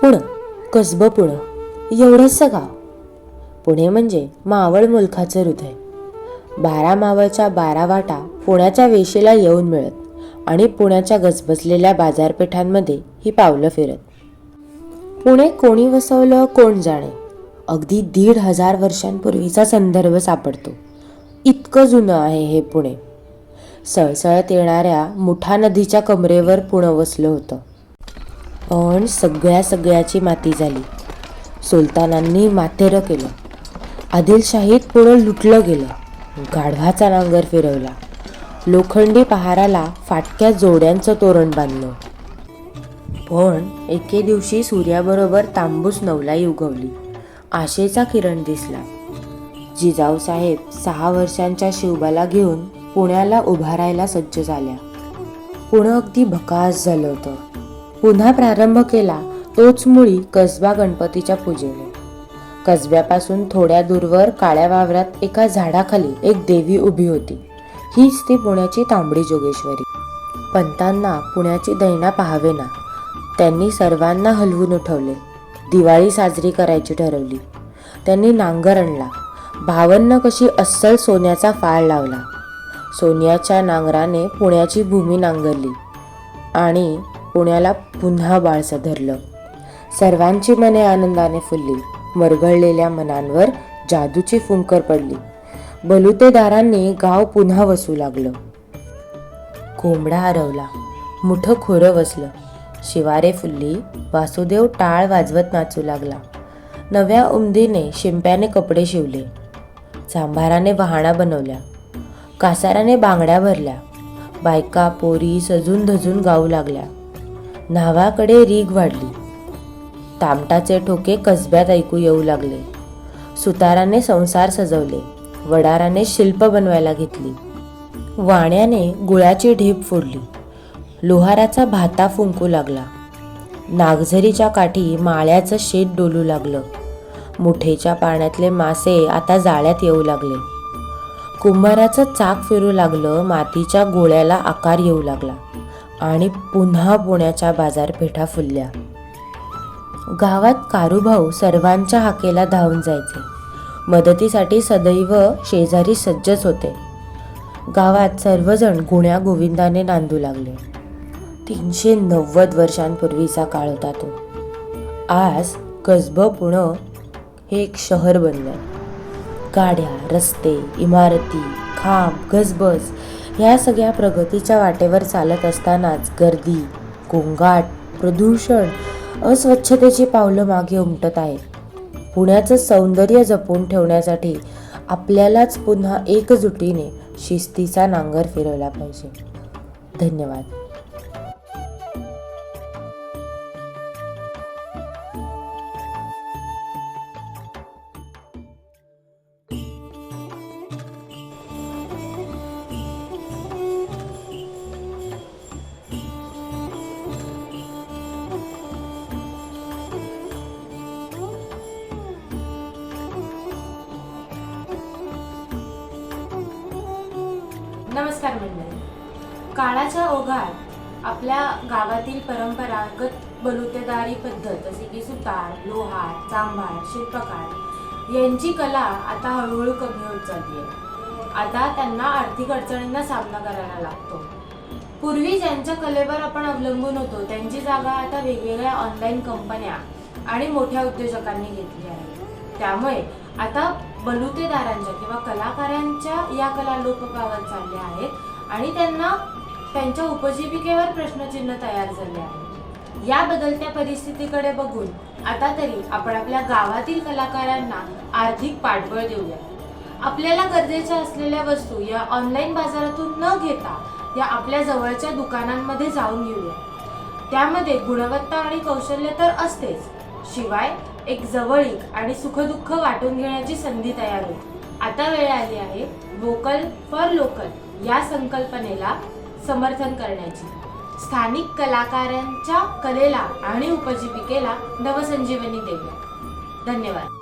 पुणं, कसबं पुणं, एवढंसं गाव. पुणे म्हणजे मावळ मुलखाचं हृदय. 12 मावळच्या 12 वाटा पुण्याच्या वेशीला येऊन मिळत आणि पुण्याच्या गजबजलेल्या बाजारपेठांमध्ये ही पावलं फिरत. पुणे कोणी वसवलं कोण जाणे. अगदी 1,500 वर्षांपूर्वीचा संदर्भ सापडतो. इतकं जुनं आहे हे पुणे. सळसळत येणाऱ्या मुठा नदीच्या कमरेवर पुणं वसलं होतं. पण सगळ्याची माती झाली. सुलतानांनी मातेरं केलं. आदिलशाहीत पुणं लुटलं गेलं. गाढवाचा नांगर फिरवला. लोखंडी पहाराला फाटक्या जोड्यांचं तोरण बांधलं. पण एके दिवशी सूर्याबरोबर तांबूस नवलाई उगवली. आशेचा किरण दिसला. जिजाऊसाहेब 6 वर्षांच्या शिवबाला घेऊन पुण्याला उभारायला सज्ज झाल्या. पुणं अगदी भकास झालं होतं. पुन्हा प्रारंभ केला तोच मुळी कसबा गणपतीच्या पूजेने. कसब्यापासून थोड्या दूरवर काळ्या वावरात एका झाडाखाली एक देवी उभी होती. हीच ती पुण्याची तांबडी जोगेश्वरी. पंतांना पुण्याची दैना पाहावेना. त्यांनी सर्वांना हलवून उठवले. दिवाळी साजरी करायची ठरवली. त्यांनी नांगर आणला. 52 कशी अस्सल सोन्याचा फाळ लावला. सोन्याच्या नांगराने पुण्याची भूमी नांगरली आणि पुण्याला पुन्हा बाळसं धरलं. सर्वांची मने आनंदाने फुलली. मरगळलेल्या मनांवर जादूची फुंकर पडली. बलुतेदारांनी गाव पुन्हा वसू लागलं. कोंबडा हरवला. मुठं खोरं वसलं. शिवारे फुलली. वासुदेव टाळ वाजवत नाचू लागला. नव्या उमदीने शिंप्याने कपडे शिवले. चांभाराने वहाणा बनवल्या. कासाराने बांगड्या भरल्या. बायका पोरी सजून धजून गाऊ लागल्या. नावाकडे रीग वाढली. तामटाचे ठोके कसब्यात ऐकू येऊ लागले. सुताराने संसार सजवले. वडाराने शिल्प बनवायला घेतली. वाण्याने गुळाची ढीप फोडली. लोहाराचा भाता फुंकू लागला. नागझरीच्या काठी माळ्याचं शेत डोलू लागलं. मुठेच्या पाण्यातले मासे आता जाळ्यात येऊ लागले. कुंभाराचं चाक फिरू लागलं. मातीच्या गोळ्याला आकार येऊ लागला आणि पुन्हा पुण्याच्या बाजारपेठा फुलल्या. गावात कारूभाऊ सर्वांच्या हाकेला धावून जायचे. मदतीसाठी सदैव शेजारी सज्जच होते. गावात सर्वजण गुण्या गोविंदाने नांदू लागले. 390 वर्षांपूर्वीचा काळ होता तो. आज कसबं पुणं हे एक शहर बनलंय. गाड्या, रस्ते, इमारती, खांब, गजबज ह्या सगळ्या प्रगतीच्या वाटेवर चालत असतानाच गर्दी, गोंगाट, प्रदूषण, अस्वच्छतेची पावलं मागे उमटत आहेत. पुण्याचं सौंदर्य जपून ठेवण्यासाठी आपल्यालाच पुन्हा एकजुटीने शिस्तीचा नांगर फिरवला पाहिजे. धन्यवाद. नमस्कार मंडळी. काळाच्या ओघात आपल्या गावातील परंपरागत बलुतेदारी पद्धत जसे की सुतार, लोहार, चांभार, शिल्पकार यांची कला आता हळूहळू कमी होत चालली आहे. आता त्यांना आर्थिक अडचणींना सामना करायला लागतो. पूर्वी ज्यांच्या कलेवर आपण अवलंबून होतो त्यांची जागा आता वेगवेगळ्या ऑनलाईन कंपन्या आणि मोठ्या उद्योजकांनी घेतली आहे. त्यामुळे आता बलुतेदारांच्या किंवा कलाकारांच्या या कला लोप पावत चालल्या आहेत आणि त्यांना त्यांच्या उपजीविकेवर प्रश्नचिन्ह तयार झाले आहे. या बदलत्या परिस्थितीकडे बघून आता तरी आपण आपल्या गावातील कलाकारांना आर्थिक पाठबळ देऊया. आपल्याला गरजेच्या असलेल्या वस्तू या ऑनलाईन बाजारातून न घेता या आपल्या जवळच्या दुकानांमध्ये जाऊन घेऊया. त्यामध्ये गुणवत्ता आणि कौशल्य तर असतेच, शिवाय एक जवळीक आणि सुखदुःख वाटून घेण्याची संधी तयार होते. आता वेळ आली आहे वोकल फॉर लोकल या संकल्पनेला समर्थन करण्याची. स्थानिक कलाकारांच्या कलेला आणि उपजीविकेला नवसंजीवनी देऊया. धन्यवाद.